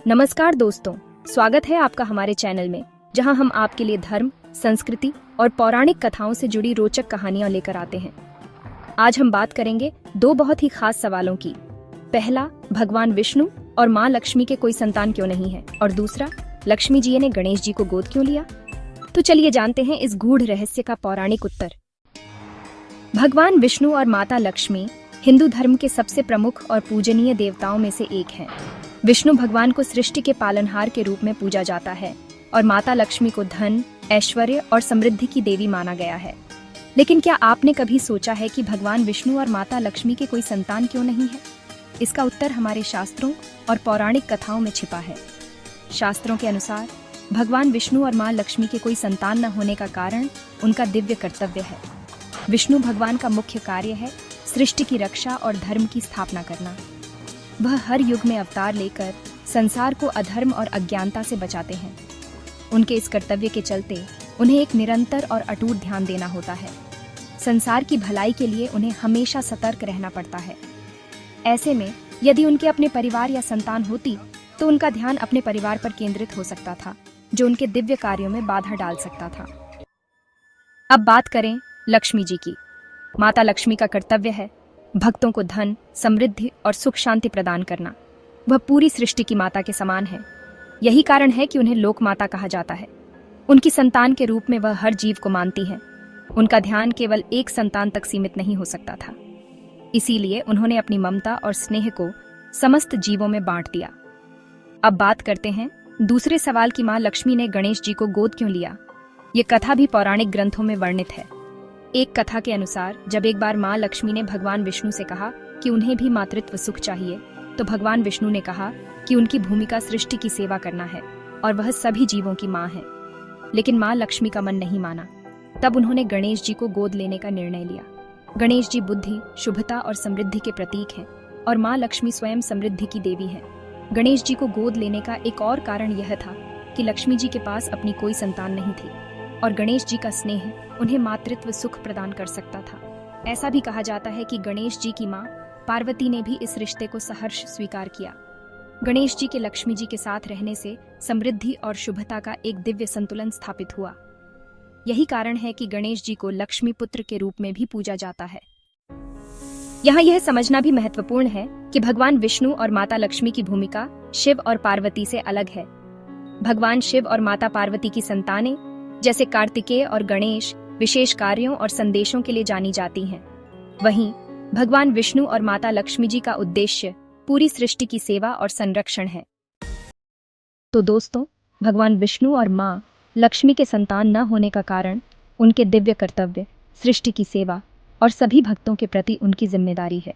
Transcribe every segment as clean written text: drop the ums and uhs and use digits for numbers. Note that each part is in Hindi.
नमस्कार दोस्तों, स्वागत है आपका हमारे चैनल में, जहां हम आपके लिए धर्म, संस्कृति और पौराणिक कथाओं से जुड़ी रोचक कहानियां लेकर आते हैं। आज हम बात करेंगे दो बहुत ही खास सवालों की। पहला, भगवान विष्णु और माँ लक्ष्मी के कोई संतान क्यों नहीं है, और दूसरा, लक्ष्मी जी ने गणेश जी को गोद क्यों लिया। तो चलिए जानते हैं इस गूढ़ रहस्य का पौराणिक उत्तर। भगवान विष्णु और माता लक्ष्मी हिंदू धर्म के सबसे प्रमुख और पूजनीय देवताओं में से एक हैं। विष्णु भगवान को सृष्टि के पालनहार के रूप में पूजा जाता है और माता लक्ष्मी को धन, ऐश्वर्य और समृद्धि की देवी माना गया है। लेकिन क्या आपने कभी सोचा है कि भगवान विष्णु और माता लक्ष्मी के कोई संतान क्यों नहीं है? इसका उत्तर हमारे शास्त्रों और पौराणिक कथाओं में छिपा है। शास्त्रों के अनुसार भगवान विष्णु और माँ लक्ष्मी के कोई संतान न होने का कारण उनका दिव्य कर्तव्य है। विष्णु भगवान का मुख्य कार्य है सृष्टि की रक्षा और धर्म की स्थापना करना। वह हर युग में अवतार लेकर संसार को अधर्म और अज्ञानता से बचाते हैं। उनके इस कर्तव्य के चलते उन्हें एक निरंतर और अटूट ध्यान देना होता है। संसार की भलाई के लिए उन्हें हमेशा सतर्क रहना पड़ता है। ऐसे में यदि उनके अपने परिवार या संतान होती तो उनका ध्यान अपने परिवार पर केंद्रित हो सकता था, जो उनके दिव्य कार्यों में बाधा डाल सकता था। अब बात करें लक्ष्मी जी की। माता लक्ष्मी का कर्तव्य है भक्तों को धन, समृद्धि और सुख शांति प्रदान करना। वह पूरी सृष्टि की माता के समान है। यही कारण है कि उन्हें लोक माता कहा जाता है। उनकी संतान के रूप में वह हर जीव को मानती हैं। उनका ध्यान केवल एक संतान तक सीमित नहीं हो सकता था। इसीलिए उन्होंने अपनी ममता और स्नेह को समस्त जीवों में बांट दिया। अब बात करते हैं दूसरे सवाल की, माँ लक्ष्मी ने गणेश जी को गोद क्यों लिया। ये कथा भी पौराणिक ग्रंथों में वर्णित है। एक कथा के अनुसार जब एक बार माँ लक्ष्मी ने भगवान विष्णु से कहा कि उन्हें भी मातृत्व सुख चाहिए, तो भगवान विष्णु ने कहा कि उनकी भूमिका सृष्टि की सेवा करना है और वह सभी जीवों की माँ है। लेकिन माँ लक्ष्मी का मन नहीं माना। तब उन्होंने गणेश जी को गोद लेने का निर्णय लिया। गणेश जी बुद्धि, शुभता और समृद्धि के प्रतीक हैं और माँ लक्ष्मी स्वयं समृद्धि की देवी है। गणेश जी को गोद लेने का एक और कारण यह था कि लक्ष्मी जी के पास अपनी कोई संतान नहीं थी और गणेश जी का स्नेह उन्हें मातृत्व सुख प्रदान कर सकता था। ऐसा भी कहा जाता है कि गणेश जी की माँ पार्वती ने भी इस रिश्ते को सहर्ष स्वीकार किया। गणेश जी के लक्ष्मी जी के साथ रहने से समृद्धि और शुभता का एक दिव्य संतुलन स्थापित हुआ। यही कारण है कि गणेश जी को लक्ष्मी पुत्र के रूप में भी पूजा जाता है। यहाँ यह समझना भी महत्वपूर्ण है कि भगवान विष्णु और माता लक्ष्मी की भूमिका शिव और पार्वती से अलग है। भगवान शिव और माता पार्वती की संतानें जैसे कार्तिकेय और गणेश विशेष कार्यों और संदेशों के लिए जानी जाती हैं। वहीं भगवान विष्णु और माता लक्ष्मी जी का उद्देश्य पूरी सृष्टि की सेवा और संरक्षण है। तो दोस्तों, भगवान विष्णु और माँ लक्ष्मी के संतान न होने का कारण उनके दिव्य कर्तव्य, सृष्टि की सेवा और सभी भक्तों के प्रति उनकी जिम्मेदारी है।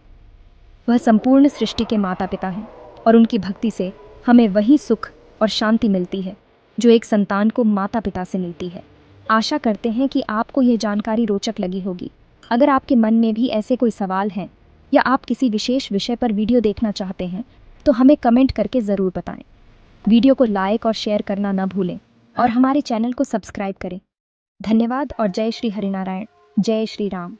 वह संपूर्ण सृष्टि के माता पिता हैं और उनकी भक्ति से हमें वही सुख और शांति मिलती है जो एक संतान को माता पिता से मिलती है। आशा करते हैं कि आपको ये जानकारी रोचक लगी होगी। अगर आपके मन में भी ऐसे कोई सवाल हैं या आप किसी विशेष विषय पर वीडियो देखना चाहते हैं तो हमें कमेंट करके ज़रूर बताएं। वीडियो को लाइक और शेयर करना न भूलें और हमारे चैनल को सब्सक्राइब करें। धन्यवाद और जय श्री हरिनारायण, जय श्री राम।